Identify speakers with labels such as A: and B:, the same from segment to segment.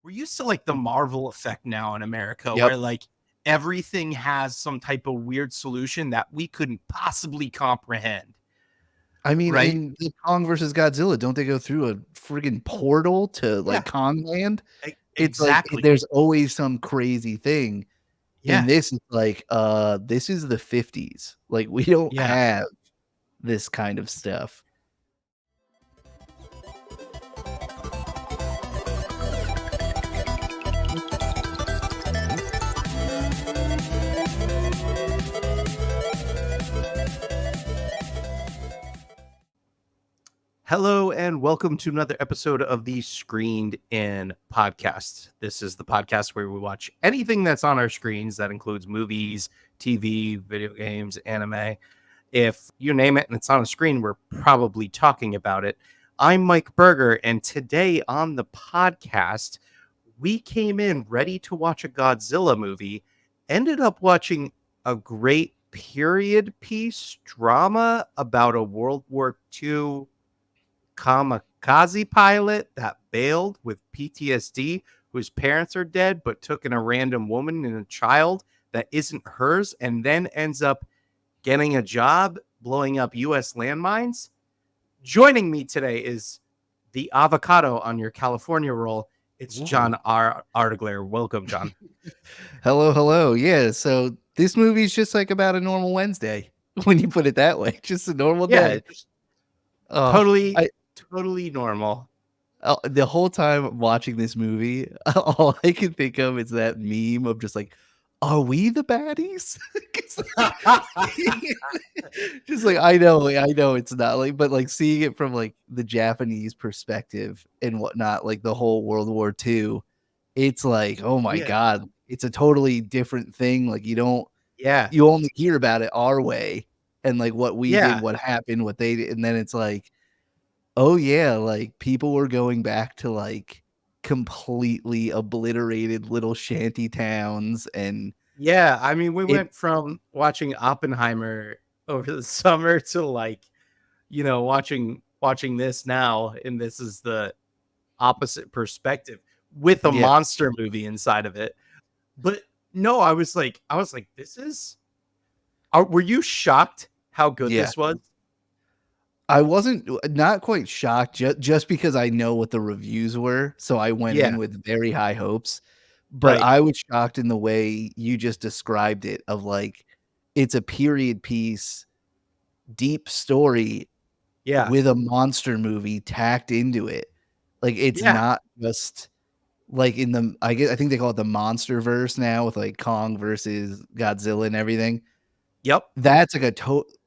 A: we're used to like the Marvel effect now in America,
B: Yep.
A: where like everything has some type of weird solution that we couldn't possibly comprehend.
B: I mean,
A: Right?
B: in the Kong versus Godzilla, don't they go through a friggin' portal to
A: Yeah,
B: like Kong land? It's like
A: exactly.
B: there's always some crazy thing. In
A: Yeah,
B: this, it's like, this is the 50s. Like, we don't
A: yeah.
B: have this kind of stuff.
A: Hello and welcome to another episode of the Screened In podcast. This is the podcast where we watch anything that's on our screens. That includes movies, TV, video games, anime. If you name it and it's on a screen, we're probably talking about it. I'm Mike Berger, and today on the podcast, we came in ready to watch a Godzilla movie, ended up watching a great period piece drama about a World War II kamikaze pilot that bailed with PTSD, whose parents are dead, but took in a random woman and a child that isn't hers, and then ends up getting a job blowing up US landmines. Joining me today is the avocado on your California roll. It's John Artigler. Welcome, John.
B: Hello. Yeah, so this movie's just like about a normal Wednesday when you put it that way. Just a normal
A: Yeah,
B: day.
A: it's
B: Oh,
A: totally,
B: I
A: totally normal.
B: the whole time watching this movie, all I can think of is that meme of just like, are we the baddies? 'Cause just like I know it's not like, but like seeing it from like the Japanese perspective and whatnot, like the whole World War II, it's like, oh my
A: Yeah,
B: God, it's a totally different thing. Like
A: yeah,
B: you only hear about it our way and like what we did,
A: yeah,
B: what happened, what they did, and then it's like, oh yeah, like people were going back to like completely obliterated little shanty towns and
A: yeah. I mean, we
B: it
A: went from watching Oppenheimer over the summer to like, watching this now, and this is the opposite perspective with a
B: yeah.
A: monster movie inside of it. But no, I was like, this is. Were you shocked how good
B: Yeah.
A: this was?
B: I wasn't not quite shocked just because I know what the reviews were, so I went
A: Yeah,
B: in with very high hopes, but
A: right.
B: I was shocked in the way you just described it of, like, it's a period piece, deep story
A: Yeah,
B: with a monster movie tacked into it. Like, it's
A: yeah,
B: not just like in the I think they call it the monster verse now with, like, Kong versus Godzilla and everything.
A: yep,
B: That's like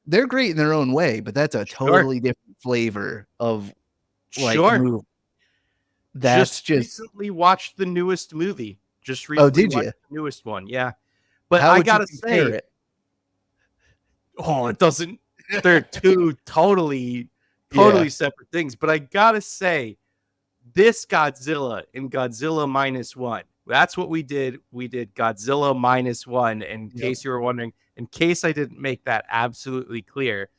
B: they're great in their own way, but that's a
A: sure,
B: totally different flavor of, like,
A: sure.
B: movie. That's
A: Just
B: just
A: recently watched the newest movie. Just
B: oh,
A: recently
B: did
A: watched
B: you?
A: the newest one. Yeah, but
B: How
A: I
B: would you
A: gotta
B: compare
A: say,
B: it?
A: oh, it doesn't. They're two totally,
B: Yeah.
A: totally separate things. But I gotta say, this Godzilla in Godzilla minus one. That's what we did. We did Godzilla minus one. In
B: Yep.
A: case you were wondering, in case I didn't make that absolutely clear,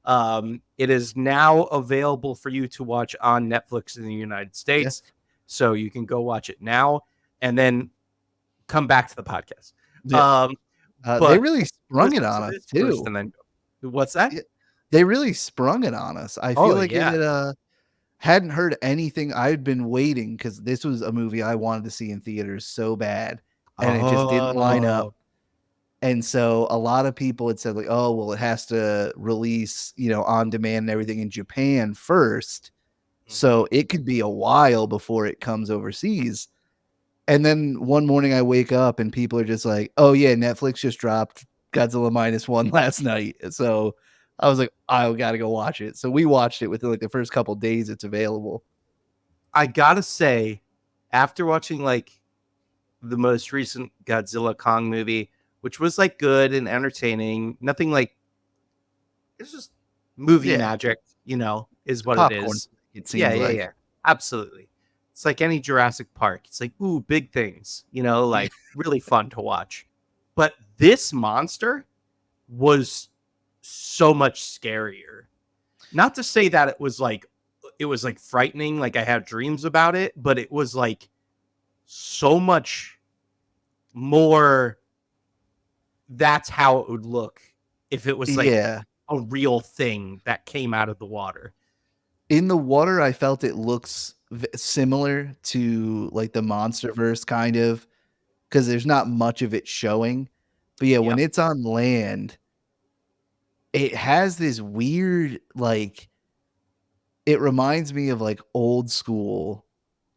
A: it is now available for you to watch on Netflix in the United
B: Yeah.
A: States. So you can go watch it now and then come back to the podcast.
B: Yeah.
A: Um,
B: They
A: but
B: really sprung it
A: listen
B: on
A: to
B: us
A: this first
B: too.
A: and then what's that?
B: Yeah. They really sprung it on us. I feel
A: Oh,
B: like if
A: yeah.
B: it, hadn't heard anything, I'd been waiting because this was a movie I wanted to see in theaters so bad, and it just didn't line up.
A: Oh,
B: And so a lot of people had said like, "Oh, well, it has to release, on demand and everything in Japan first,
A: mhm.
B: so it could be a while before it comes overseas." And then one morning I wake up and people are just like, "Oh yeah, Netflix just dropped Godzilla minus one last night." So I was like, I gotta go watch it. So we watched it within like the first couple days it's available.
A: I gotta say, after watching like the most recent Godzilla Kong movie, which was like good and entertaining, nothing like it's just movie
B: Yeah,
A: magic, is what it
B: popcorn.
A: is.
B: It
A: Yeah,
B: seems
A: yeah,
B: like.
A: yeah. Absolutely. It's like any Jurassic Park. It's like, ooh, big things, like really fun to watch. But this monster was so much scarier. Not to say that it was like frightening, like I had dreams about it, but it was like so much more. That's how it would look if it was like
B: Yeah.
A: a real thing that came out of the water.
B: In the water, I felt it looks similar to like the Monsterverse kind of, because there's not much of it showing. But yeah, when
A: Yep.
B: it's on land, it has this weird like it reminds me of like old school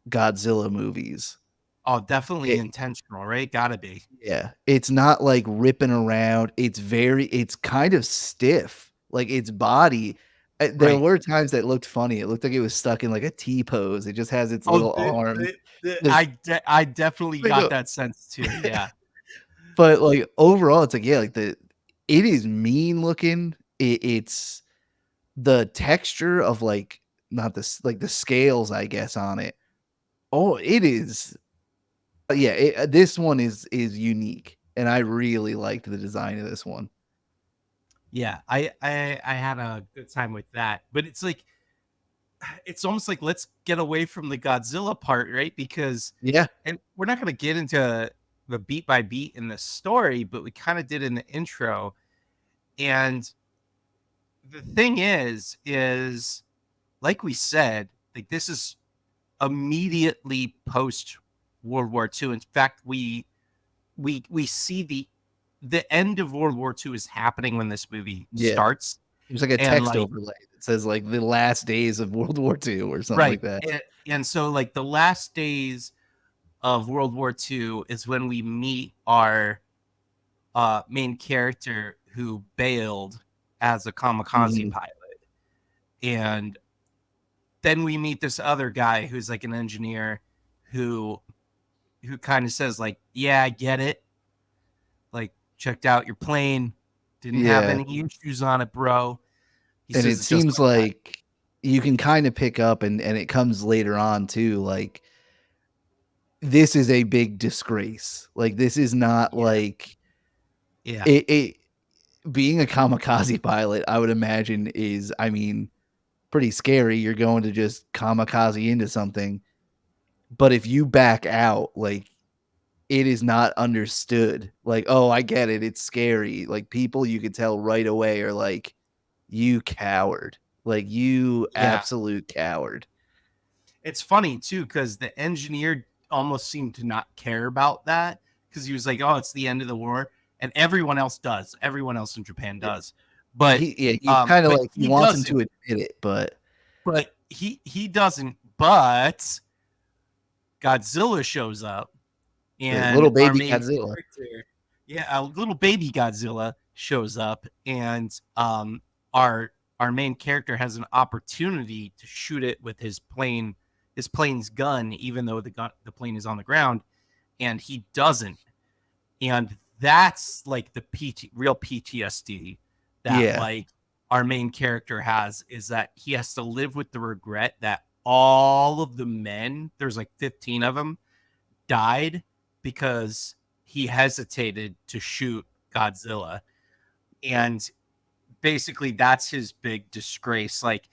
B: Godzilla movies.
A: Oh, definitely
B: It
A: intentional, right? Gotta be.
B: Yeah, it's not like ripping around. It's kind of stiff. Like its body, there
A: Right.
B: were times that looked funny. It looked like it was stuck in like a T pose. It just has its
A: Oh,
B: little arm. Just
A: I definitely
B: like
A: got that sense too. Yeah.
B: but like overall, it's like yeah, like it is mean looking. It's the texture of like not this like the scales, I guess, on it. Oh, it is. Yeah, this one is unique, and I really liked the design of this one.
A: Yeah. I had a good time with that. But it's like it's almost like let's get away from the Godzilla part, right? Because
B: Yeah,
A: and we're not gonna get into the beat by beat in the story, but we kind of did in the intro. And the thing is like we said, like this is immediately post World War II. In fact, we see the end of World War II is happening when this movie
B: yeah.
A: starts.
B: There's like a
A: And
B: text
A: like
B: overlay that says like the last days of World War II or something
A: right.
B: like that.
A: And so like the last days of World War II is when we meet our main character who bailed as a kamikaze
B: Mhm.
A: pilot. And then we meet this other guy who's like an engineer who kind of says like, "Yeah, I get it. Like, checked out your plane, didn't have
B: Yeah,
A: any issues on it, bro." He
B: and
A: says
B: it
A: it just
B: seems
A: like that.
B: like you can kinda pick up and it comes later on too, like, this is a big disgrace. Like, this is not
A: Yeah,
B: like
A: yeah,
B: it being a kamikaze pilot, I would imagine is, I mean, pretty scary. You're going to just kamikaze into something, but if you back out, like, it is not understood. Like, "Oh, I get it, it's scary." Like, people you could tell right away are like, "You coward." Like, "You
A: yeah.
B: absolute coward."
A: It's funny too because the engineer almost seemed to not care about that because he was like, "Oh, it's the end of the war," and everyone else does. Everyone else in Japan
B: Yeah.
A: does, but
B: He's kinda
A: but
B: like he
A: he
B: wants him
A: doesn't.
B: to admit it, but
A: But he doesn't. But Godzilla shows up,
B: like,
A: and
B: little
A: our
B: baby
A: main
B: Godzilla.
A: character, yeah, a little baby Godzilla shows up, and our main character has an opportunity to shoot it with his plane's gun, even though the plane is on the ground, and he doesn't. And that's like the real PTSD that
B: Yeah.
A: like our main character has, is that he has to live with the regret that all of the men, there's like 15 of them, died because he hesitated to shoot Godzilla. And basically that's his big disgrace. Like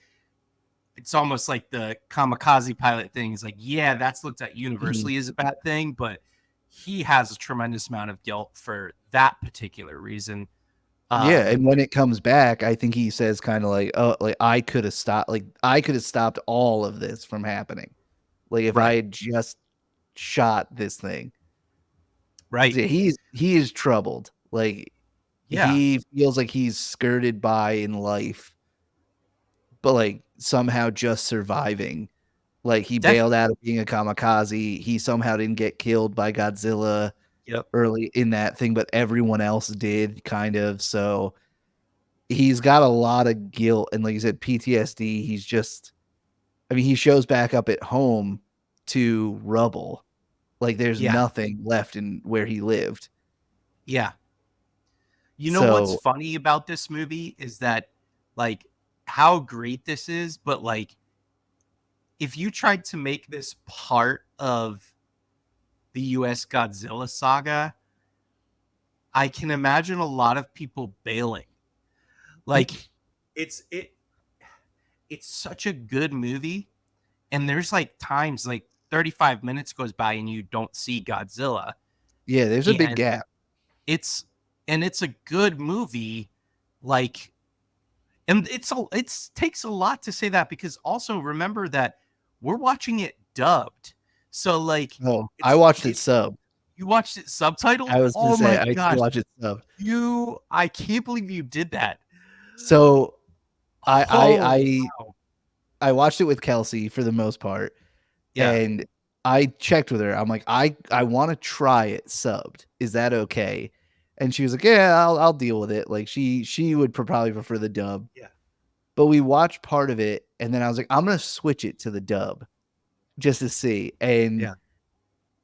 A: it's almost like the kamikaze pilot thing is like, yeah, that's looked at
B: Mhm.
A: universally as a bad thing, but he has a tremendous amount of guilt for that particular reason.
B: Yeah,
A: Um,
B: and when it comes back, I think he says kinda like, "Oh, like, I could have stopped all of this from happening. Like, if I
A: right,
B: had just shot this thing."
A: right,
B: Yeah, he is troubled. Like,
A: yeah,
B: he feels like he's skirted by in life, but, like, somehow just surviving. Like, he bailed
A: definitely,
B: out of being a kamikaze, he somehow didn't get killed by Godzilla
A: yep,
B: early in that thing, but everyone else did, kind of, so he's got a lot of guilt, and like you said, PTSD, he's just I mean, he shows back up at home to rubble. Like, there's
A: yeah,
B: nothing left in where he lived.
A: yeah. You know what's
B: So
A: funny about this movie is that, like, how great this is, but like, if you tried to make this part of the US Godzilla saga, I can imagine a lot of people bailing. Like, it's it it's such a good movie, and there's like times like 35 minutes goes by and you don't see Godzilla.
B: Yeah, there's a big
A: And
B: gap.
A: it's it's a good movie, like, and it's takes a lot to say that, because also remember that we're watching it dubbed. So like
B: Oh, I
A: it's
B: watched it
A: it
B: sub.
A: you watched it subtitled?
B: I was gonna
A: Oh
B: say
A: my
B: I did
A: gosh.
B: watch it sub.
A: I can't believe you did that.
B: So I I
A: Oh
B: I
A: wow.
B: I watched it with Kelsey for the most part,
A: Yeah.
B: and I checked with her. I'm like, I want to try it subbed. Is that okay? And she was like, yeah, I'll deal with it. Like she would probably prefer the dub.
A: Yeah.
B: But we watched part of it, and then I was like, I'm gonna switch it to the dub just to see. And
A: Yeah.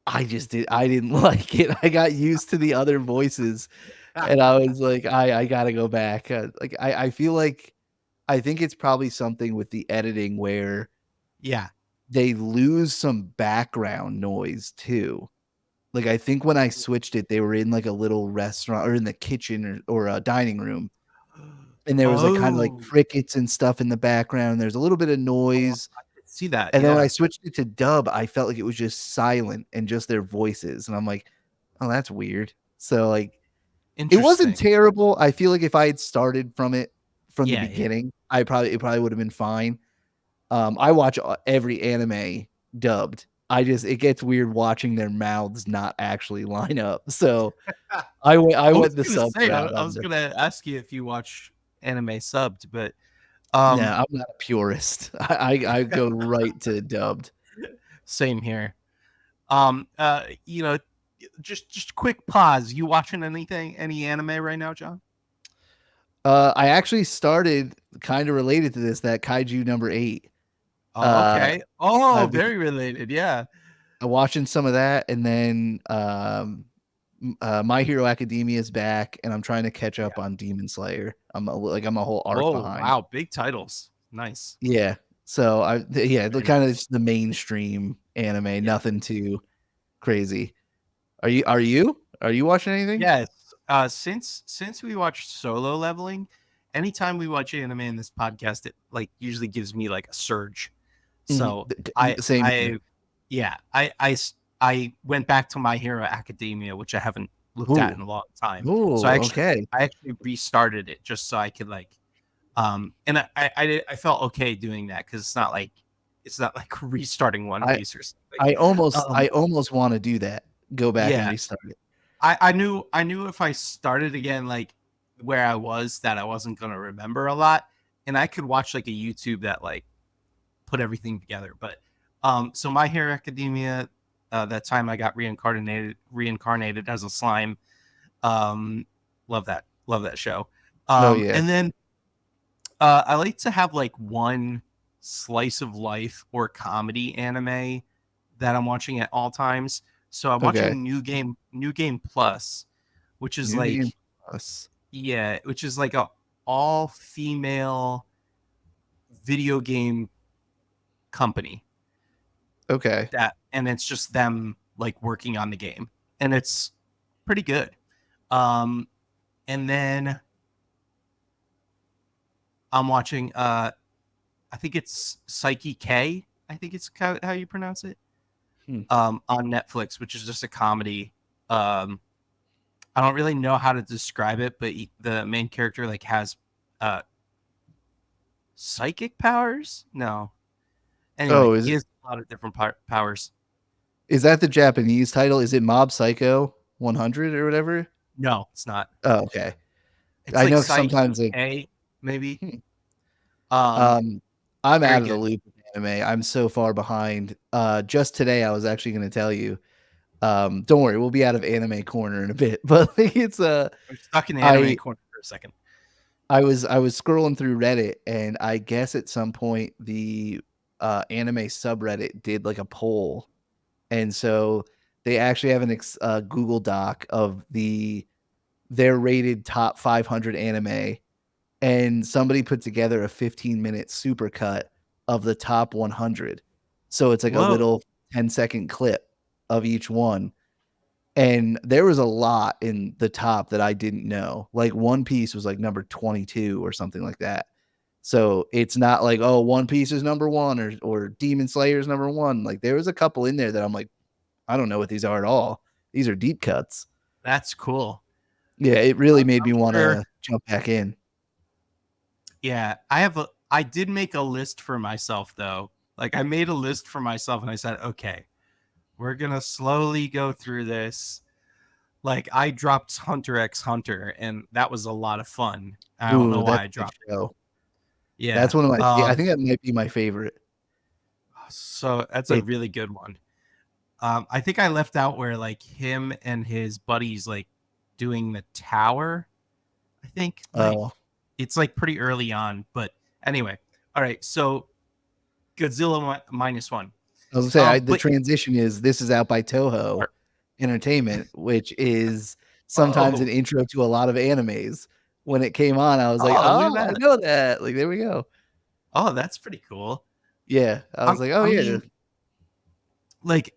B: I didn't like it. I got used to the other voices, and I was like, I gotta go back. Like I feel like I think it's probably something with the editing where
A: Yeah.
B: they lose some background noise too. Like, I think when I switched it, they were in, like, a little restaurant or in the kitchen or a dining room, and there was, like, kinda, like,
A: Oh.
B: crickets and stuff in the background. There's a little bit of
A: Oh,
B: noise,
A: I could see that.
B: and then when I
A: Yeah.
B: switched it to dub, I felt like it was just silent and just their voices, and I'm like, "Oh, that's weird." So, like, it wasn't
A: Interesting.
B: terrible. I feel like if I had started from it from the
A: Yeah, yeah.
B: beginning, it probably would have been fine. I watch every anime dubbed. It gets weird watching their mouths not actually line up. So I
A: I was
B: went the
A: gonna
B: sub
A: say,
B: route
A: I
B: on
A: was
B: this.
A: gonna ask you if you watch anime subbed, but
B: No,
A: um
B: I'm not a purist. I go right to dubbed.
A: same here. You know, just quick pause. You watching any anime right now, John?
B: I actually started kind of related to this, that Kaiju number 8.
A: Oh,
B: Uh,
A: okay. Oh,
B: I've been
A: very related. Yeah.
B: watching some of that, and then My Hero Academia is back, and I'm trying to catch up
A: Yeah.
B: on Demon Slayer. I'm a whole arc
A: Oh,
B: behind.
A: wow, big titles. Nice.
B: Yeah. So the
A: Very
B: kinda
A: nice.
B: just the mainstream anime,
A: Yeah.
B: nothing too crazy. Are you watching anything?
A: Yes. Since we watched Solo Leveling, anytime we watch anime in this podcast, it like usually gives me like a surge.
B: Mhm.
A: So
B: Same here.
A: I yeah, I went back to My Hero Academia, which I haven't looked at
B: Ooh.
A: in a long time. So
B: Ooh, okay.
A: I actually restarted it just so I could like and I felt okay doing that, because it's not like restarting One
B: I
A: Piece or something.
B: I almost wanna do that. Go back and
A: Yeah.
B: restart it.
A: I knew if I started again, like where I was, that I wasn't gonna remember a lot, and I could watch like a YouTube that like put everything together. But so My Hero Academia, that time I got reincarnated as a slime. Um, love that show.
B: Oh, yeah.
A: And then I like to have like one slice of life or comedy anime that I'm watching at all times. So I'm
B: Okay.
A: watching New Game Plus, which is
B: New Game
A: like,
B: Plus.
A: yeah, which is like a all female video game company,
B: Okay.
A: and it's just them like working on the game, and it's pretty good. Um, and then I'm watching I think it's Psyche K. I think it's how you pronounce it.
B: Hmm.
A: On Netflix, which is just a comedy. Um, I don't really know how to describe it, but the main character like has uh psychic powers. No,
B: Oh,
A: anyway, he has a lot of different powers.
B: is that the Japanese title? Is it Mob Psycho 100 or whatever?
A: No, it's not.
B: Oh, okay.
A: It's
B: I
A: like
B: know
A: Psyche
B: sometimes, like
A: A, maybe.
B: hmm.
A: Um,
B: Um, I'm
A: very
B: out of the
A: good.
B: loop with anime. I'm so far behind. Just today, I was actually gonna tell you. Don't worry, we'll be out of anime corner in a bit. But it's
A: I'm stuck in the anime
B: I
A: corner for a second.
B: I was scrolling through Reddit, and I guess at some point the anime subreddit did like a poll, and so they actually have Google Doc of their rated top 500 anime, and somebody put together a 15-minute supercut of the top 100. So it's like a
A: Whoa.
B: little 10-second clip of each one. And there was a lot in the top that I didn't know. Like One Piece was like number 22 or something like that. So it's not like, oh, One Piece is number one or Demon Slayer is number one. Like there was a couple in there that I'm like, I don't know what these are at all. These are deep cuts.
A: That's cool.
B: Yeah, it really made
A: I'm
B: me want
A: sure.
B: to jump back in.
A: Yeah, I did make a list for myself though. Like I made a list for myself and I said, okay, we're gonna slowly go through this. Like I dropped Hunter x Hunter and that was a lot of fun. I don't know
B: Ooh,
A: why
B: that's
A: I
B: a good
A: dropped it.
B: show. That's
A: Yeah.
B: one of my. I think that might be my favorite.
A: So that's a
B: It.
A: really good one. I think I left out where like him and his buddies like doing the tower. I think like
B: Oh,
A: it's like pretty early on, but anyway. All right, so Godzilla minus one.
B: I was gonna say the
A: But
B: transition is this is out by Toho Entertainment, which is sometimes
A: oh,
B: an intro to a lot of animes. When it came on, I was like,
A: oh, look at
B: oh, I
A: that.
B: know that. Like there we go.
A: Oh, that's pretty cool.
B: Yeah, I was like, oh
A: I
B: yeah,
A: mean, like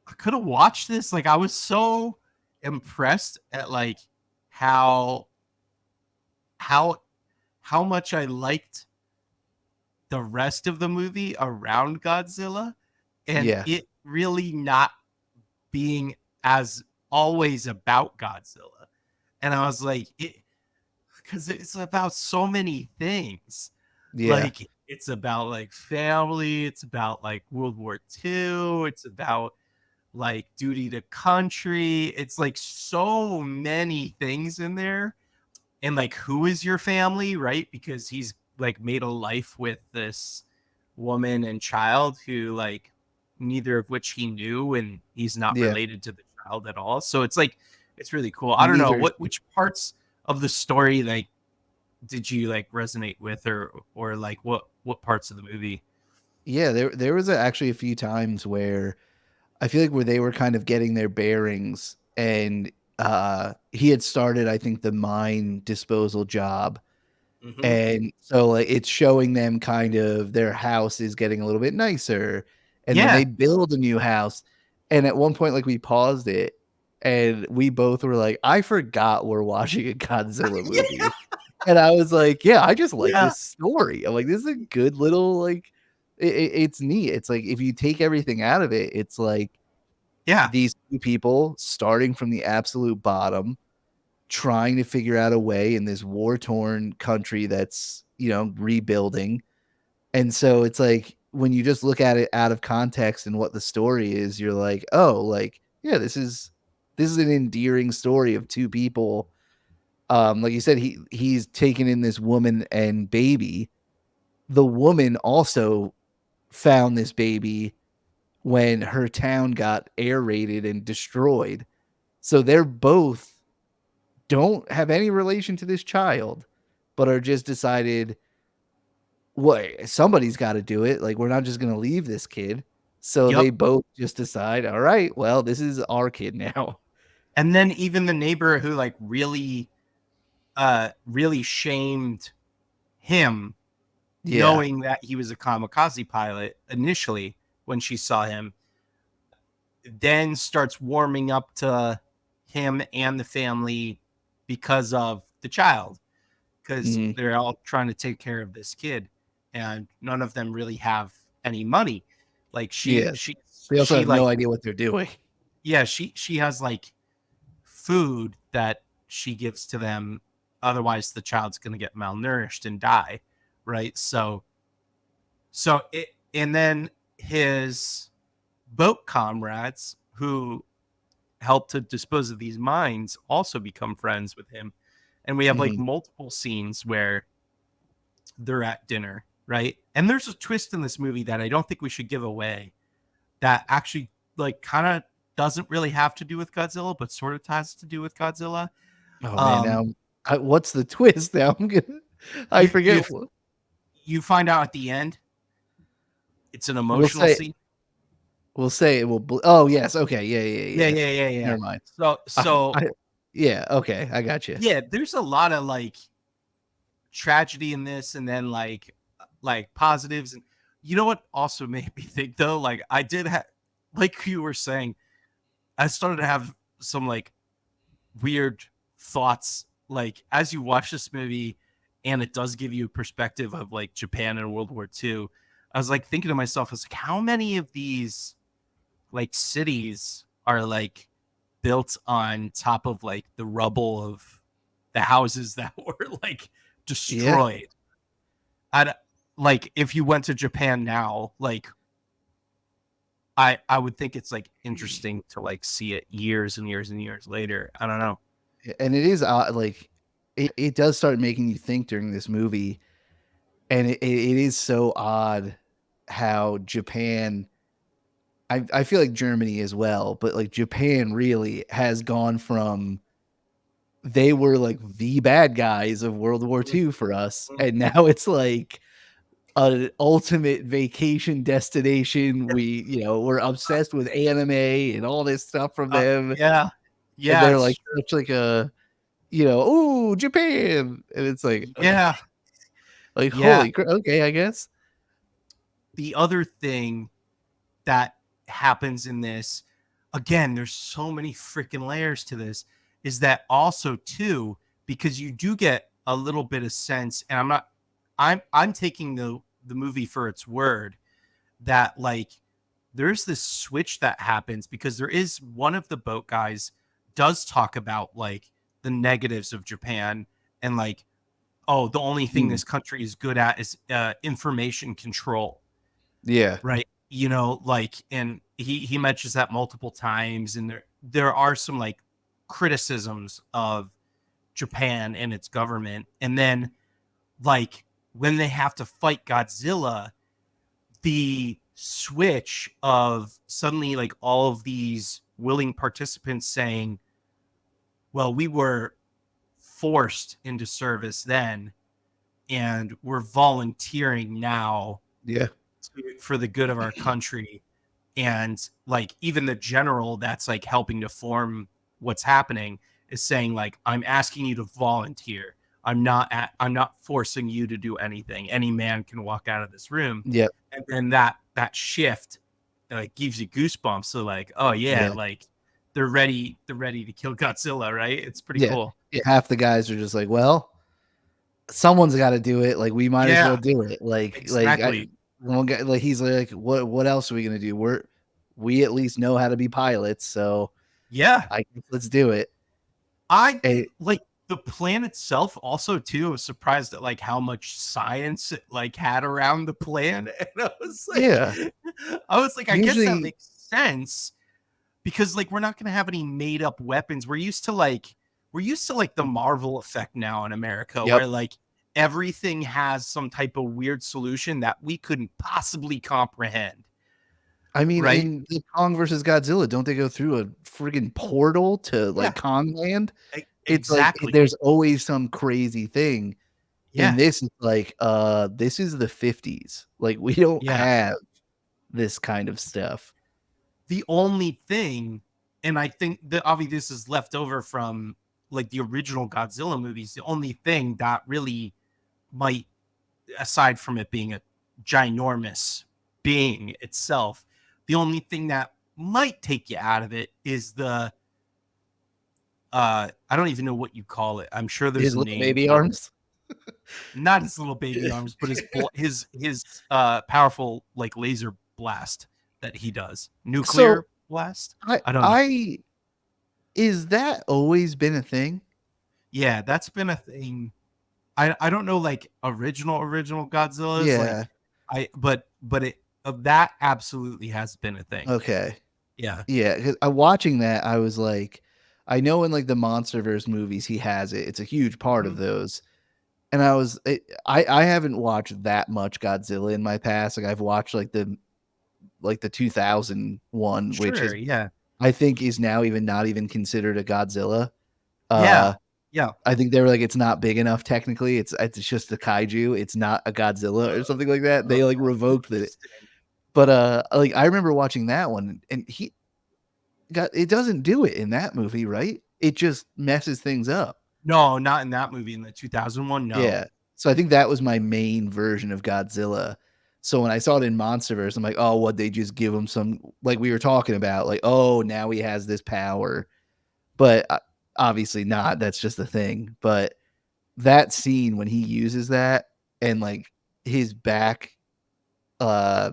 A: I could have watched this. Like I was so impressed at like how how how much I liked the rest of the movie around Godzilla and
B: yeah,
A: it really not being as always about Godzilla. And I was like, it because it's about so many things.
B: yeah.
A: Like it's about like family, it's about like World War II, it's about like duty to country. It's like so many things in there. And like who is your family, right? Because he's like made a life with this woman and child who like neither of which he knew and he's not
B: Yeah.
A: related to the child at all. So it's like it's really cool. I don't know
B: Neither.
A: which parts of the story like did you like resonate with or like what parts of the movie?
B: Yeah, there was actually a few times where I feel like where they were kind of getting their bearings, and he had started, I think, the mine disposal job.
A: Mm-hmm.
B: And so like it's showing them kind of their house is getting a little bit nicer. And then
A: Yeah.
B: they build a new house. And at one point, like we paused it and we both were like, I forgot we're watching a Godzilla movie. And I was like, yeah, I just like
A: Yeah.
B: this story. I'm like, this is a good little like it's neat. It's like if you take everything out of it, it's like
A: Yeah.
B: these two people starting from the absolute bottom, trying to figure out a way in this war torn country that's, rebuilding. And so it's like when you just look at it out of context and what the story is, you're like, oh, like, yeah, this is an endearing story of two people. Like you said, he's taken in this woman and baby. The woman also found this baby when her town got air raided and destroyed. So they're both don't have any relation to this child, but are just decided, what somebody's got to do it. Like we're not just going to leave this kid. So they
A: Yep.
B: both just decide, all right, well, this is our kid now.
A: And then even the neighbor who like really shamed him
B: Yeah.
A: knowing that he was a kamikaze pilot initially when she saw him, then starts warming up to him and the family because of the child, because
B: Mhm.
A: they're all trying to take care of this kid and none of them really have any money. Like
B: Yeah. They also
A: she
B: have no
A: like
B: idea what they're doing.
A: yeah, she has like food that she gives to them, otherwise the child's going to get malnourished and die, right? So it, and then his boat comrades who help to dispose of these mines also become friends with him. And we have like
B: Mhm.
A: multiple scenes where they're at dinner, right? And there's a twist in this movie that I don't think we should give away that actually like kind of doesn't really have to do with Godzilla, but sort of has to do with Godzilla.
B: Oh man,
A: Um,
B: now what's the twist now? I
A: you
B: forget.
A: you you find out at the end it's an
B: We'll
A: emotional
B: say
A: scene.
B: it will oh yes, okay. Yeah,
A: Yeah,
B: yeah, yeah.
A: yeah, yeah, yeah.
B: Never mind.
A: So
B: I,
A: so
B: I yeah, okay, I got you.
A: yeah, there's a lot of like tragedy in this and then like positives. And you know what also made me think though, like I did have, like you were saying, I started to have some like weird thoughts like as you watch this movie and it does give you a perspective of like Japan in World War II. I was like thinking to myself, I was like, how many of these like cities are like built on top of like the rubble of the houses that were like
B: Yeah.
A: destroyed? I like if you went to Japan now, like I would think it's like interesting to like see it years and years and years later. I don't know.
B: And it is like it does start making you think during this movie, and it is so odd how Japan. I feel like Germany as well, but like Japan really has gone from they were like the bad guys of World War II for us, and now it's like an ultimate vacation destination. We're obsessed with anime and all this stuff from them,
A: Yeah,
B: and
A: yeah,
B: they're
A: it's
B: like
A: true.
B: such like a oh, Japan, and it's
A: Yeah,
B: like
A: yeah.
B: holy crap, okay, I guess.
A: The other thing that happens in this, again, there's so many freaking layers to this, is that also too, because you do get a little bit of sense, and I'm taking the movie for its word, that like there's this switch that happens because there is one of the boat guys does talk about like the negatives of Japan, and like, oh, the only thing
B: Mm,
A: this country is good at is information control,
B: yeah,
A: right? You know, like, and he mentions that multiple times, and there are some like criticisms of Japan and its government, and then like when they have to fight Godzilla, the switch of suddenly like all of these willing participants saying, well, we were forced into service then, and we're volunteering now
B: yeah,
A: for the good of our country. And like even the general that's like helping to form what's happening is saying like, I'm asking you to volunteer. I'm not forcing you to do anything. Any man can walk out of this room.
B: yeah,
A: And then that shift like gives you goosebumps. So like, oh yeah,
B: yeah,
A: like they're ready to kill Godzilla, right? It's pretty
B: yeah,
A: cool.
B: yeah. Half the guys are just like, well, someone's got to do it. Like we might as well
A: Yeah,
B: do it.
A: exactly.
B: One guy, like he's like, what else are we gonna do? We at least know how to be pilots, so
A: Yeah.
B: I guess let's do it.
A: I
B: And
A: like the plan itself also too. I was surprised at like how much science it like had around the plan. And
B: yeah,
A: I was like, I guess that
B: usually,
A: makes sense because like we're not gonna have any made up weapons. We're used to like the Marvel effect now in America
B: yep.
A: where like everything has some type of weird solution that we couldn't possibly comprehend.
B: I mean,
A: Right?
B: in the Kong versus Godzilla, don't they go through a friggin' portal to
A: Yeah,
B: like Kong land? It's like
A: exactly.
B: there's always some crazy thing. In
A: Yeah.
B: this, it's like, this is the 50s. Like we don't
A: Yeah.
B: have this kind of stuff.
A: The only thing, and I think that obviously this is left over from like the original Godzilla movies, the only thing that really might, aside from it being a ginormous being itself, the only thing that might take you out of it is the I don't even know what you call it. I'm sure there's
B: His
A: a
B: little
A: name
B: baby
A: for it.
B: arms.
A: Not his little baby arms, but his powerful like laser blast that he does.
B: So
A: Nuclear blast?
B: I
A: I don't know.
B: I is that always been a thing?
A: Yeah, that's been a thing. I don't know like original Godzillas like
B: Yeah.
A: but it that absolutely has been a thing.
B: Okay.
A: Yeah.
B: Yeah, 'cause watching that, I was like, I know in like the MonsterVerse movies, he has it. It's a huge part of
A: Mhm.
B: those. And I haven't watched that much Godzilla in my past. Like I've watched like the 2001, which
A: Sure.
B: is
A: Yeah.
B: I think is now even not even considered a Godzilla.
A: Yeah.
B: Uh,
A: Yeah.
B: I think they were like, it's not big enough technically. It's just a kaiju. It's not a Godzilla or something like that. They like revoked it.
A: Interesting.
B: But like I remember watching that one, and he got it doesn't do it in that movie, right? It just messes things up.
A: No, not in that movie in the 2001. No.
B: Yeah. So I think that was my main version of Godzilla. So when I saw it in Monsterverse, I'm like, oh, what they just give him some like we were talking about, like, oh, now he has this power. But obviously not. That's just a thing. But that scene when he uses that and like his back, uh,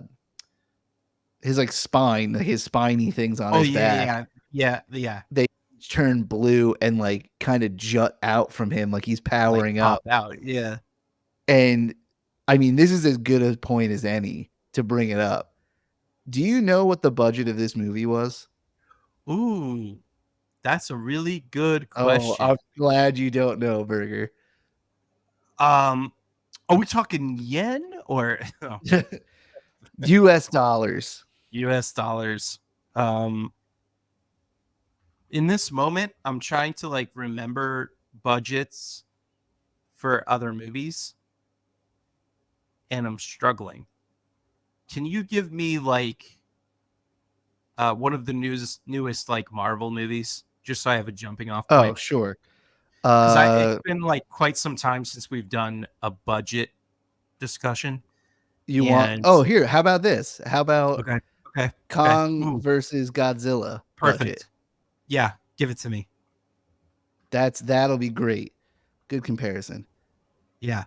B: his like spine, like his spiny things on
A: Oh
B: his
A: yeah,
B: back,
A: yeah, yeah, yeah.
B: they turn blue and like kind of jut out from him like he's
A: Like
B: powering
A: pop
B: up.
A: out. Yeah.
B: And I mean, this is as good a point as any to bring it up. Do you know what the budget of this movie was?
A: Ooh, that's a really good
B: Oh,
A: question.
B: I'm glad you don't know, Burger.
A: Um, are we talking yen or oh,
B: US dollars.
A: U.S. dollars? Um, in this moment, I'm trying to like remember budgets for other movies, and I'm struggling. Can you give me like one of the newest like Marvel movies, just so I have a jumping off
B: Oh,
A: point?
B: sure.
A: Because I it's
B: Uh,
A: been like quite some time since we've done a budget discussion,
B: you want?
A: and
B: Oh, here. How about this? How about
A: okay, okay, okay.
B: Kong
A: Ooh,
B: versus Godzilla budget?
A: perfect. Yeah, give it to me.
B: That'll be great. Good comparison.
A: Yeah.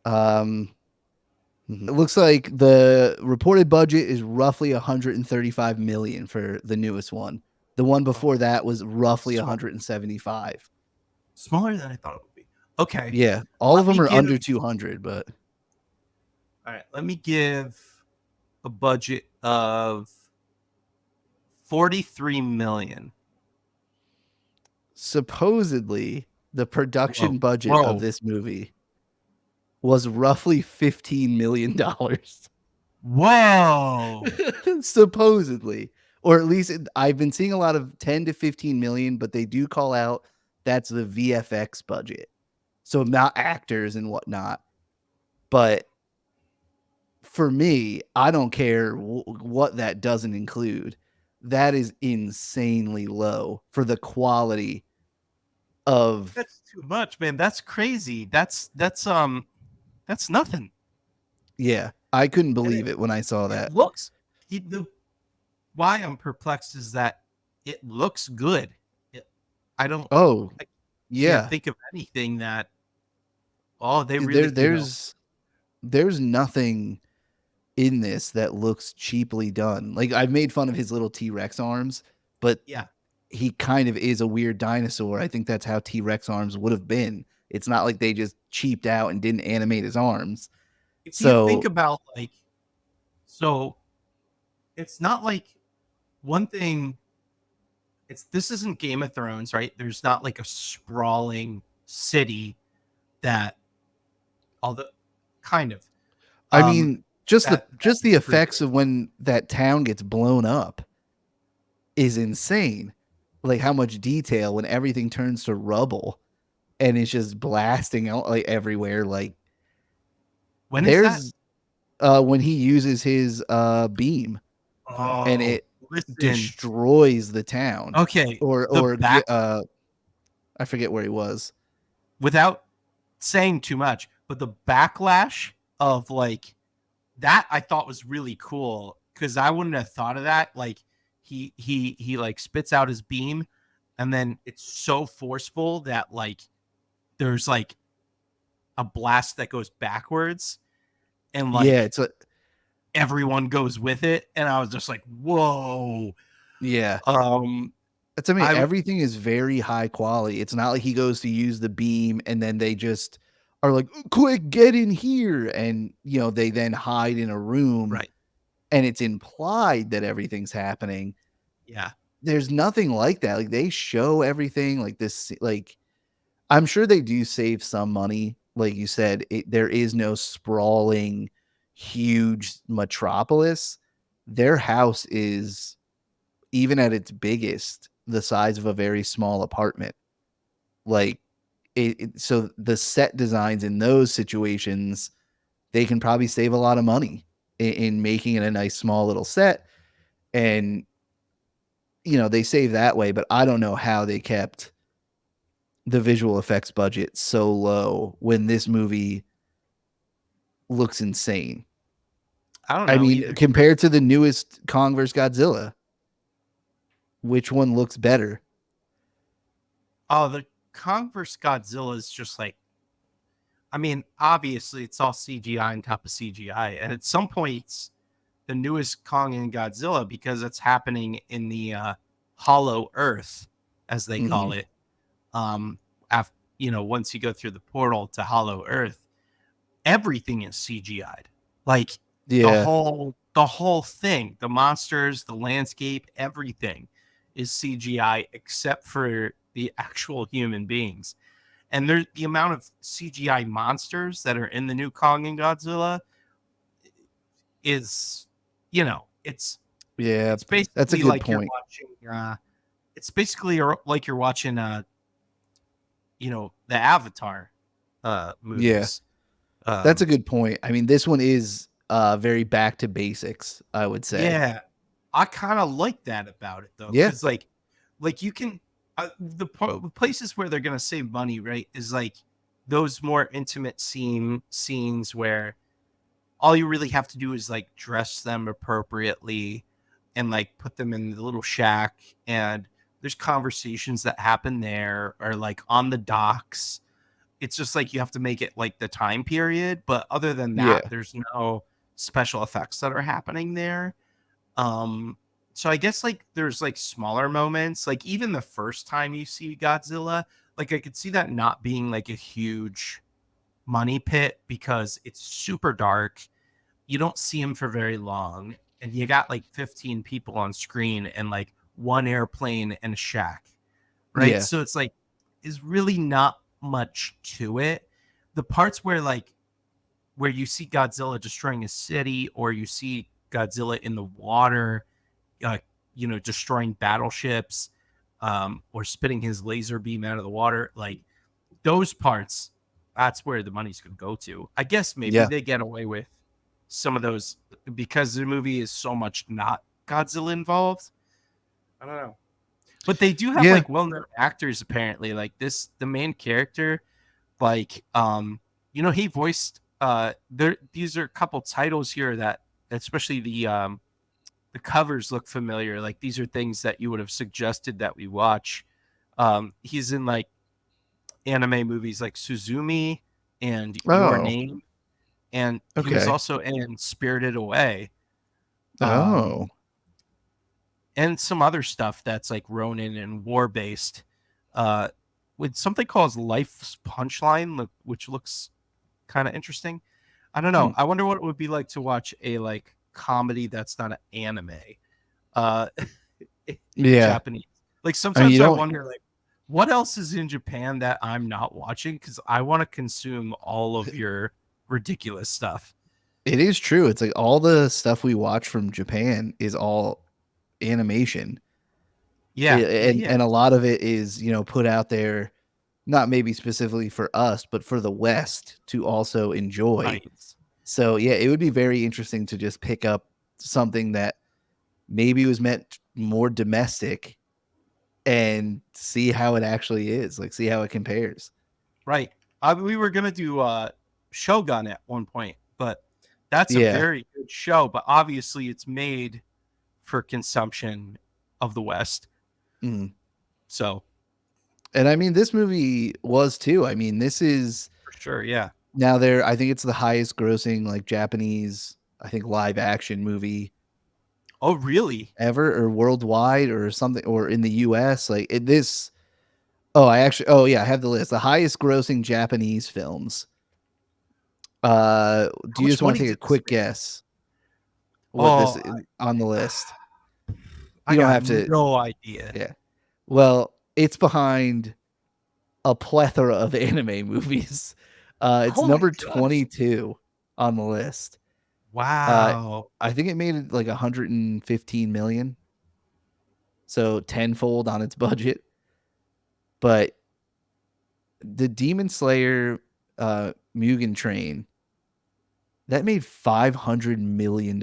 B: Um, it looks like the reported budget is roughly 135 million for the newest one. The one before
A: Oh,
B: that was roughly
A: small,
B: 175.
A: smaller than I thought it would be. Okay,
B: Yeah, all of
A: let
B: them
A: me
B: are
A: give.
B: under 200, but
A: All right, let me give a budget of 43 million.
B: supposedly the production
A: Whoa,
B: budget of
A: whoa,
B: this movie was roughly $15 million.
A: whoa!
B: Supposedly, or at least I've been seeing a lot of 10 to 15 million, but they do call out that's the VFX budget. So not actors and whatnot. But for me, I don't care what that doesn't include. That is insanely low for the quality of.
A: That's too much, man. That's crazy. That's nothing.
B: Yeah, I couldn't
A: And
B: believe it when I saw
A: it
B: that.
A: looks the why I'm perplexed is that it looks good. It, I don't
B: Oh,
A: I can't
B: yeah.
A: think of anything that oh they
B: There
A: really
B: there's nothing in this that looks cheaply done. Like I've made fun of his little T-Rex arms, but
A: yeah.
B: he kind of is a weird dinosaur. I think that's how T-Rex arms would have been. It's not like they just cheaped out and didn't animate his arms.
A: If you think
B: So,
A: about like so it's not like one thing it's this isn't Game of Thrones, right? There's not like a sprawling city that although kind of
B: I
A: um
B: mean, just the
A: that
B: just the
A: pretty
B: effects
A: good.
B: of when that town gets blown up is insane. Like how much detail when everything turns to rubble and it's just blasting out like everywhere. Like
A: When is that?
B: there's when he uses his beam and
A: Oh,
B: it
A: listen.
B: destroys the town.
A: Okay,
B: Or
A: the
B: or
A: back
B: get I forget where he was.
A: without saying too much, but the backlash of like that I thought was really cool because I wouldn't have thought of that. Like he like spits out his beam, and then it's so forceful that like there's like a blast that goes backwards, and
B: Yeah,
A: like
B: it's a
A: everyone goes with it, and I was just like, whoa.
B: yeah.
A: Um,
B: That's I mean,
A: I
B: everything is very high quality. It's not like he goes to use the beam and then they just are like, quick, get in here. And they then hide in a room
A: right,
B: and it's implied that everything's happening.
A: yeah.
B: There's nothing like that. Like they show everything like this, like I'm sure they do save some money. Like you said, there is no sprawling, huge metropolis. Their house is, even at its biggest, the size of a very small apartment. Like so the set designs in those situations, they can probably save a lot of money in making it a nice small little set. And they save that way, but I don't know how they kept the visual effects budget so low when this movie looks insane.
A: I don't
B: I
A: know
B: mean,
A: either.
B: compared to the newest Kong vs. Godzilla, which one looks better?
A: Oh, the Kong vs. Godzilla is just like I mean, obviously, it's all CGI on top of CGI, and at some points, the newest Kong and Godzilla, because it's happening in the Hollow Earth, as they call
B: Mhm.
A: it. After once you go through the portal to Hollow Earth, everything is CGI'd. Like
B: Yeah.
A: the whole thing, the monsters, the landscape, everything is CGI except for the actual human beings. And the amount of CGI monsters that are in the new Kong and Godzilla is, it's
B: Yeah.
A: it's
B: That's a
A: basically
B: good
A: like you're
B: point.
A: watching it's basically like you're watching the Avatar
B: Yeah.
A: movies.
B: That's a
A: Um
B: good point. I mean, this one is very back to basics, I would say.
A: yeah, I kind of like that about it though,
B: Yeah.
A: cuz like you can the places where they're going to save money, right, is like those more intimate scenes where all you really have to do is like dress them appropriately and like put them in the little shack, and there's conversations that happen there or like on the docks. It's just like you have to make it like the time period, but other than that
B: Yeah.
A: there's no special effects that are happening there. So I guess like there's like smaller moments, like even the first time you see Godzilla, like I could see that not being like a huge money pit because it's super dark. You don't see him for very long, and you got like 15 people on screen and like one airplane and a shack, right?
B: Yeah.
A: So it's like is really not much to it. The parts where you see Godzilla destroying a city, or you see Godzilla in the water, uh, destroying battleships, or spitting his laser beam out of the water, like those parts, that's where the money's going to go to. I guess maybe
B: Yeah.
A: they get away with some of those because the movie is so much not Godzilla involved. I don't know. But they do have
B: Yeah.
A: like well-known actors apparently. Like the main character, like he voiced these are a couple titles here that especially the covers look familiar. Like these are things that you would have suggested that we watch. He's in like anime movies like Suzumi and Your
B: Oh.
A: Name, and he was
B: Okay.
A: also in Spirited Away,
B: Oh.
A: and some other stuff that's like Ronin and war based, uh, with something called Life's Punchline, which looks kind of interesting. I don't know.
B: Hmm.
A: I wonder what it would be like to watch a like comedy that's not an anime, uh, in
B: Yeah.
A: Japanese. Like
B: I mean, you
A: sometimes I
B: don't
A: wonder like what else is in Japan that I'm not watching because I want to consume all of your ridiculous stuff.
B: it is true. It's like all the stuff we watch from Japan is all animation.
A: Yeah, yeah,
B: And
A: yeah.
B: a lot of it is, put out there not maybe specifically for us, but for the West to also enjoy.
A: Right,
B: So, yeah, it would be very interesting to just pick up something that maybe was meant more domestic and see how it actually is, like see how it compares.
A: right. We were gonna do Shogun at one point, but that's a
B: Yeah.
A: very good show. But obviously, it's made for consumption of the West.
B: Mhm.
A: So
B: And I mean, this movie was too. I mean, this is
A: for sure, yeah.
B: now there. I think it's the highest grossing like Japanese, I think live action movie
A: Oh, really?
B: ever, or worldwide, or something, or in the U.S. Like this. Oh, Oh, yeah, I have the list. The highest grossing Japanese films.
A: How
B: Do you
A: much
B: just want
A: money
B: to take a
A: did this
B: quick
A: make?
B: guess what this
A: Oh,
B: is on the list?
A: I
B: You don't
A: got
B: have to.
A: no idea.
B: Yeah. Well, it's behind a plethora of anime movies. It's
A: Oh my
B: number
A: gosh!
B: 22 on the list. Uh,
A: Wow.
B: I think it made like 115 million, so tenfold on its budget. But the Demon Slayer Mugen Train that made $500 million.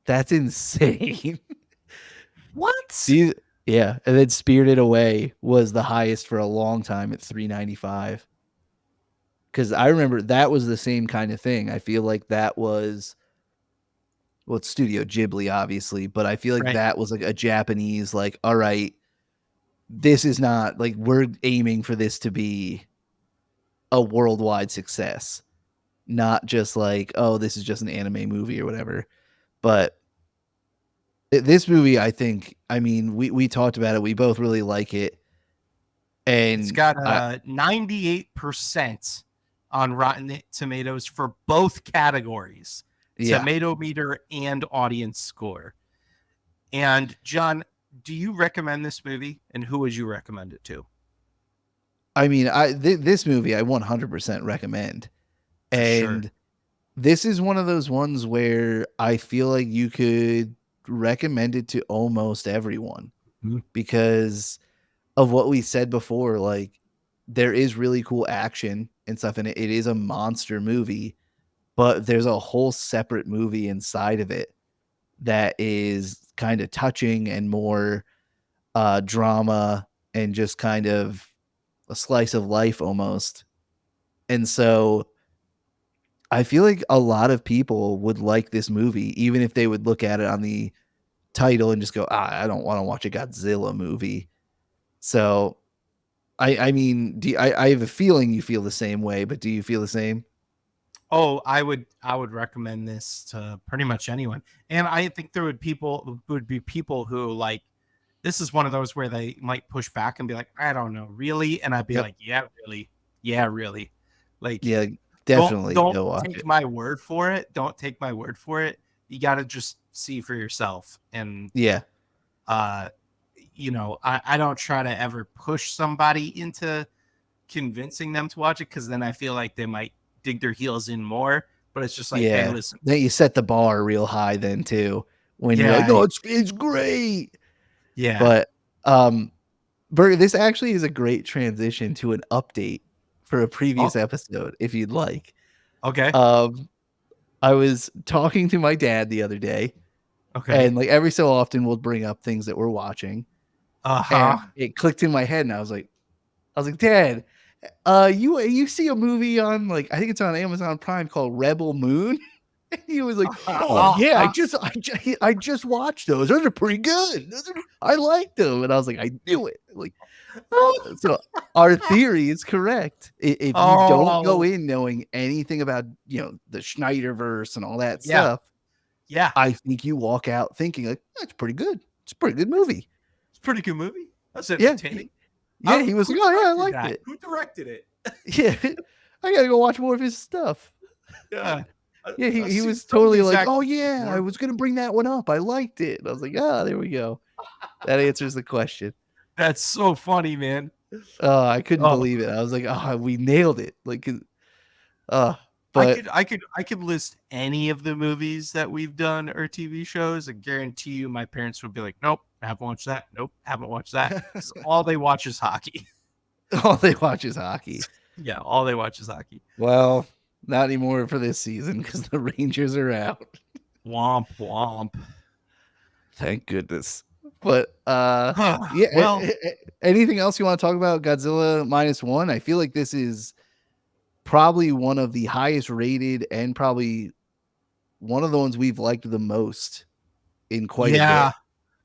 B: That's insane.
A: What?
B: See, yeah, and then Spirited Away was the highest for a long time at 395. Because I remember that was the same kind of thing. I feel like that was, well, it's Studio Ghibli, obviously, but I feel like
A: Right.
B: that was like a Japanese, like, all right, this is not like we're aiming for this to be a worldwide success, not just like, oh, this is just an anime movie or whatever. But this movie, I think, I mean, we talked about it. We both really like it,
A: It's
B: and
A: got
B: I
A: 98% on Rotten Tomatoes for both categories,
B: yeah,
A: tomato meter and audience score. And John, do you recommend this movie, and who would you recommend it to?
B: I mean, this movie I 100% recommend,
A: For sure.
B: and this is one of those ones where I feel like you could recommend it to almost everyone
A: Mhm.
B: because of what we said before. Like, there is really cool action and stuff, and it is a monster movie, but there's a whole separate movie inside of it that is kind of touching and more drama and just kind of a slice of life almost. And so I feel like a lot of people would like this movie, even if they would look at it on the title and just go, I don't want to watch a Godzilla movie. So I mean, I have a feeling you feel the same way, but do you feel the same?
A: Oh, I would recommend this to pretty much anyone. And I think there would be people who like this is one of those where they might push back and be like, I don't know, really? And I'd be
B: Yep.
A: like, yeah, really. Yeah, really. Like
B: Yeah,
A: don't
B: definitely
A: don't
B: go watch
A: take
B: it.
A: my word for it. Don't take my word for it. You got to just see for yourself. And
B: Yeah.
A: uh I don't try to ever push somebody into convincing them to watch it because then I feel like they might dig their heels in more. But it's just like, hey,
B: Yeah.
A: listen,
B: Then you set the bar real high then too when you're like,
A: yeah,
B: "No, it's great."
A: yeah,
B: But, um, Bert, this actually is a great transition to an update for a previous
A: oh,
B: episode, if you'd like.
A: okay,
B: Um, I was talking to my dad the other day,
A: okay,
B: and, like, every so often, we'll bring up things that we're watching,
A: uh-huh.
B: and it clicked in my head, and I was like, "Dad, you see a movie on, like, I think it's on Amazon Prime called Rebel Moon?" And he was like, "Oh, yeah, I just watched those. Those are pretty good. I liked them." And I was like, "I knew it." Like, so our theory is correct. If you don't go
A: Oh,
B: in knowing anything about, the Schneiderverse and all that
A: yeah,
B: stuff,
A: yeah.
B: I think you walk out thinking like, "That's pretty good. It's a pretty good movie."
A: It's a pretty good movie. That's
B: Yeah,
A: entertaining.
B: he was
A: Who
B: like, "Oh, yeah, I
A: directed
B: liked
A: that?
B: it."
A: Who directed it?
B: Yeah. I gotta go watch more of his stuff.
A: Yeah,
B: Yeah,
A: I've
B: he
A: seen
B: was
A: some of
B: totally
A: these
B: like, "Oh,
A: actors
B: yeah, I
A: before.
B: was gonna bring that one up. I liked it." And I was like, "Ah, there we go." That answers the question.
A: That's so funny, man.
B: Oh, I couldn't
A: Oh,
B: believe it. I was like, "Oh, we nailed it." Like, uh,
A: I
B: but
A: could I could I could list any of the movies that we've done or TV shows. I guarantee you my parents would be like, "Nope, haven't watched that. Nope, haven't watched that." Because all they watch is hockey.
B: all they watch is hockey.
A: Yeah, all they watch is hockey.
B: Well, not anymore for this season because the Rangers are out.
A: Womp womp.
B: Thank goodness. But, yeah,
A: Well,
B: anything else you wanna talk about Godzilla -1? I feel like this is probably one of the highest rated and probably one of the ones we've liked the most in quite a
A: yeah.
B: bit.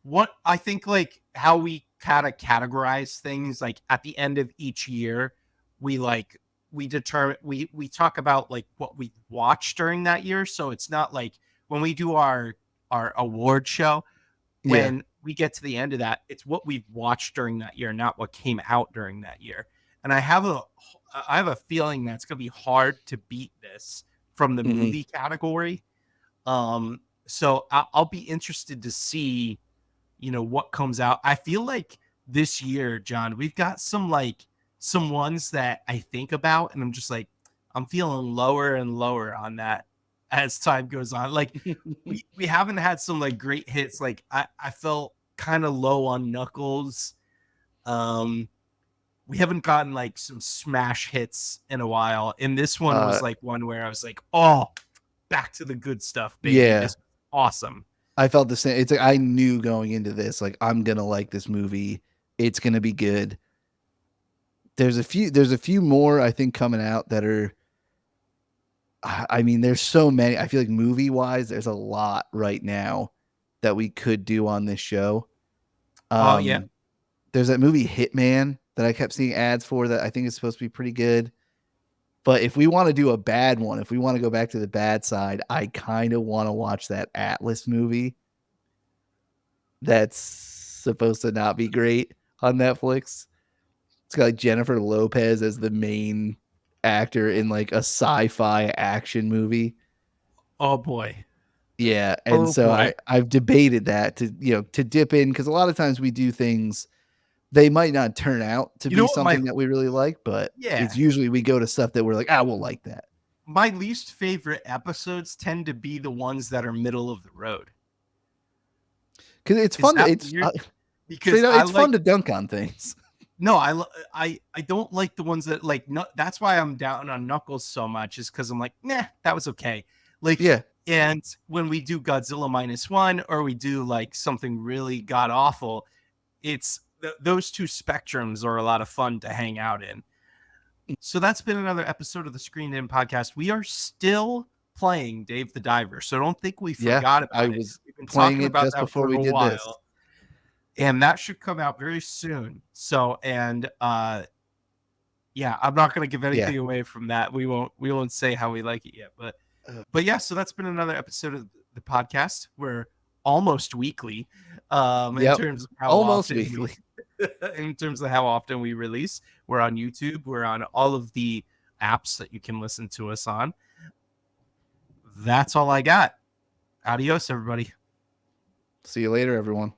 A: What I think like how we kind of categorize things like at the end of each year, we like we determine we talk about like what we watched during that year. So it's not like when we do our award show,
B: Yeah.
A: when we get to the end of that, it's what we've watched during that year, not what came out during that year. And I have a feeling that's gonna be hard to beat this from the
B: Mhm.
A: movie category. So I'll be interested to see what comes out. I feel like this year, John, we've got some ones that I think about and I'm just like I'm feeling lower and lower on that as time goes on. Like we haven't had some like great hits. Like I felt kind of low on Knuckles. Um we haven't gotten like some smash hits in a while. And this one
B: Uh,
A: was like one where I was like, "Oh, back to the good stuff, baby.
B: yeah.
A: This is awesome."
B: I felt the same. It's like I knew going into this, like, I'm gonna like this movie. It's gonna be good. There's a few more I think coming out that are I mean, there's so many. I feel like movie-wise, there's a lot right now that we could do on this show.
A: Oh yeah.
B: There's that movie Hitman that I kept seeing ads for that I think is supposed to be pretty good. But if we want to do a bad one, if we want to go back to the bad side, I kind of want to watch that Atlas movie that's supposed to not be great on Netflix. It's got like Jennifer Lopez as the main actor in like a sci-fi action movie.
A: Oh boy.
B: Yeah, and
A: Oh
B: so
A: boy.
B: I've debated that to dip in, because a lot of times we do things, they might not turn out to
A: You know
B: be
A: what
B: something that we really like, but
A: yeah.
B: it's usually we go to stuff that we're like, we'll like that.
A: My least favorite episodes tend to be the ones that are middle of the road.
B: Because it's
A: Is
B: fun to
A: that weird?
B: straight
A: Because
B: up,
A: I
B: it's fun
A: like
B: to dunk on things.
A: no, I don't like the ones that like no, that's why I'm down on Knuckles so much, is because I'm like, nah, that was okay. Like,
B: Yeah.
A: and when we do Godzilla -1 or we do like something really god awful, it's those two spectrums are a lot of fun to hang out in. So that's been another episode of the Screened In podcast. We are still playing Dave the Diver, so don't think we
B: Yeah,
A: forgot
B: I
A: about it.
B: was
A: We've been
B: playing
A: talking
B: it
A: about
B: just
A: that
B: before
A: for
B: we
A: a
B: did this.
A: while, and that should come out very soon. So, and yeah, I'm not going to give
B: Yeah.
A: anything away from that. We won't say how we like it yet, but yeah, so that's been another episode of the podcast. We're almost weekly in
B: Yep.
A: terms of how
B: Almost
A: often we
B: weekly.
A: in terms of how often we release. We're on YouTube, we're on all of the apps that you can listen to us on. That's all I got. Adios, everybody.
B: See you later, everyone.